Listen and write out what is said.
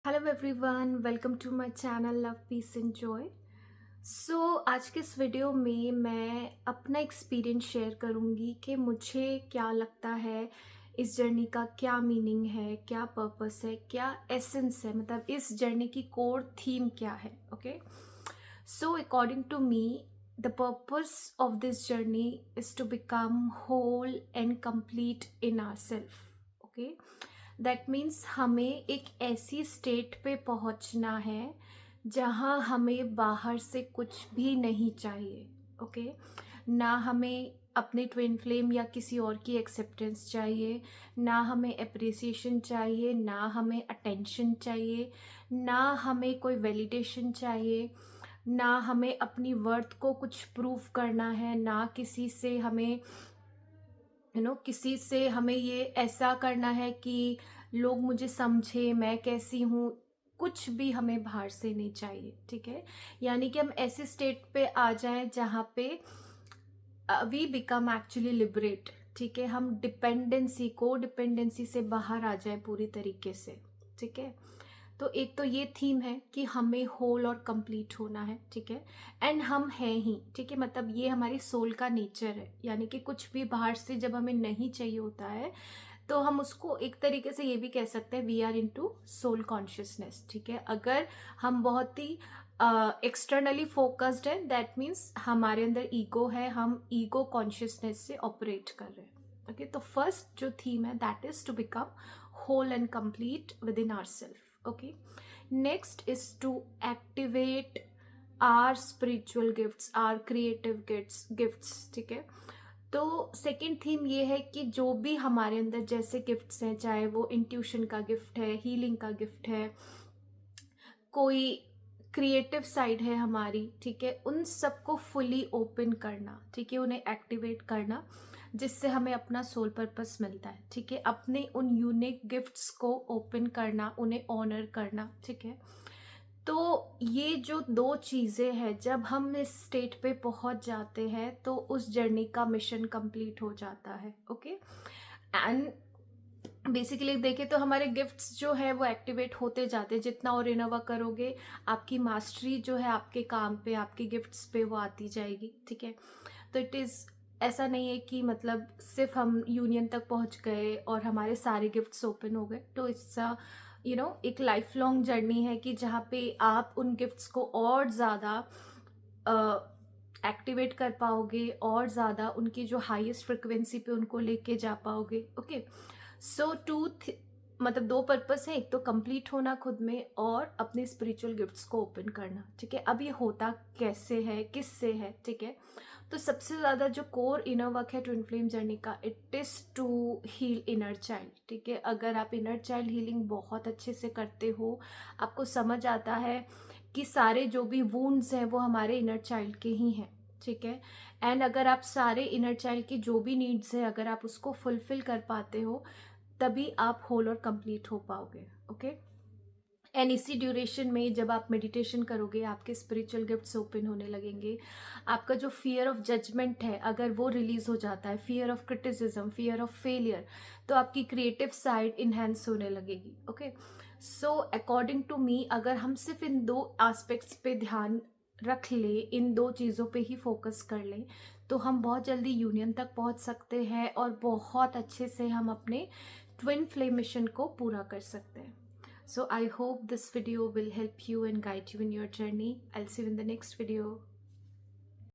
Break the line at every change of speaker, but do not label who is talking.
Hello everyone, welcome to my channel love peace and joy. आज के इस video में मैं अपना एक्सपीरियंस शेयर करूँगी कि मुझे क्या लगता है, इस जर्नी का क्या मीनिंग है, क्या पर्पस है, क्या एसेंस है, मतलब इस जर्नी की कोर थीम क्या है। Okay, so according to me the purpose of this journey is to become whole and complete in our self. Okay, that means हमें एक ऐसी स्टेट पे पहुंचना है जहां हमें बाहर से कुछ भी नहीं चाहिए। ओके, ना हमें अपने ट्विन फ्लेम या किसी और की एक्सेप्टेंस चाहिए, ना हमें अप्रिसिएशन चाहिए, ना हमें अटेंशन चाहिए, ना हमें कोई वैलिडेशन चाहिए, ना हमें अपनी वर्थ को कुछ प्रूव करना है, ना किसी से हमें किसी से हमें ये ऐसा करना है कि लोग मुझे समझे मैं कैसी हूँ। कुछ भी हमें बाहर से नहीं चाहिए। ठीक है, यानी कि हम ऐसे स्टेट पे आ जाएं जहाँ पे वी बिकम एक्चुअली लिबरेट। ठीक है, हम डिपेंडेंसी से बाहर आ जाए पूरी तरीके से। ठीक है, तो एक तो ये थीम है कि हमें होल और कंप्लीट होना है। ठीक है, एंड हम हैं ही। ठीक है, मतलब ये हमारी सोल का नेचर है, यानी कि कुछ भी बाहर से जब हमें नहीं चाहिए होता है तो हम उसको एक तरीके से ये भी कह सकते हैं, we are into soul consciousness. ठीक है, अगर हम बहुत ही एक्सटर्नली फोकस्ड है, दैट मीन्स हमारे अंदर ईगो है, हम ईगो कॉन्शियसनेस से ऑपरेट कर रहे हैं। ओके, तो फर्स्ट जो थीम है that is to become whole and complete within ourselves. Okay, next is to activate our spiritual gifts, our creative gifts. ठीक है, तो सेकेंड थीम ये है कि जो भी हमारे अंदर जैसे गिफ्ट्स हैं, चाहे वो इंट्यूशन का गिफ्ट है, हीलिंग का गिफ्ट है, कोई क्रिएटिव साइड है हमारी, ठीक है, उन सबको फुली ओपन करना। ठीक है, उन्हें एक्टिवेट करना, जिससे हमें अपना सोल पर्पस मिलता है। ठीक है, अपने उन यूनिक गिफ्ट्स को ओपन करना, उन्हें ऑनर करना। ठीक है, तो ये जो दो चीज़ें हैं, जब हम इस स्टेट पे पहुंच जाते हैं तो उस जर्नी का मिशन कंप्लीट हो जाता है। ओके, एंड बेसिकली देखें तो हमारे गिफ्ट्स जो है वो एक्टिवेट होते जाते हैं। जितना और इनोवा करोगे, आपकी मास्टरी जो है आपके काम पे, आपके गिफ्ट्स पे वो आती जाएगी। ठीक है, तो इट इज़ ऐसा नहीं है कि मतलब सिर्फ हम यूनियन तक पहुंच गए और हमारे सारे गिफ्ट्स ओपन हो गए। तो इट्स एक लाइफ लॉन्ग जर्नी है कि जहाँ पे आप उन गिफ्ट्स को और ज़्यादा एक्टिवेट कर पाओगे, और ज़्यादा उनकी जो हाईएस्ट फ्रिक्वेंसी पे उनको लेके जा पाओगे। ओके, सो मतलब दो पर्पस है, एक तो कंप्लीट होना खुद में और अपने स्पिरिचुअल गिफ्ट्स को ओपन करना। ठीक है, अब ये होता कैसे है, किससे है? ठीक है, तो सबसे ज़्यादा जो कोर इनर वर्क है ट्विन फ्लेम जर्नी का, it is to heal inner child. ठीक है, अगर आप इनर चाइल्ड हीलिंग बहुत अच्छे से करते हो, आपको समझ आता है कि सारे जो भी वुंड्स हैं वो हमारे इनर चाइल्ड के ही हैं। ठीक है, एंड अगर आप सारे इनर चाइल्ड की जो भी नीड्स है, अगर आप उसको फुलफिल कर पाते हो, तभी आप होल और कंप्लीट हो पाओगे। ओके, एंड इसी ड्यूरेशन में जब आप मेडिटेशन करोगे, आपके स्पिरिचुअल गिफ्ट्स ओपन होने लगेंगे। आपका जो फियर ऑफ जजमेंट है, अगर वो रिलीज हो जाता है, fear of criticism, fear of failure, तो आपकी क्रिएटिव साइड इन्हेंस होने लगेगी। Okay, so according to me, अगर हम सिर्फ इन दो एस्पेक्ट्स पे ध्यान रख ले, इन दो चीज़ों पे ही फोकस कर लें, तो हम बहुत जल्दी यूनियन तक पहुंच सकते हैं और बहुत अच्छे से हम अपने ट्विन फ्लेम मिशन को पूरा कर सकते हैं। So I hope this video will help you and guide you in your journey. I'll see you in the next video.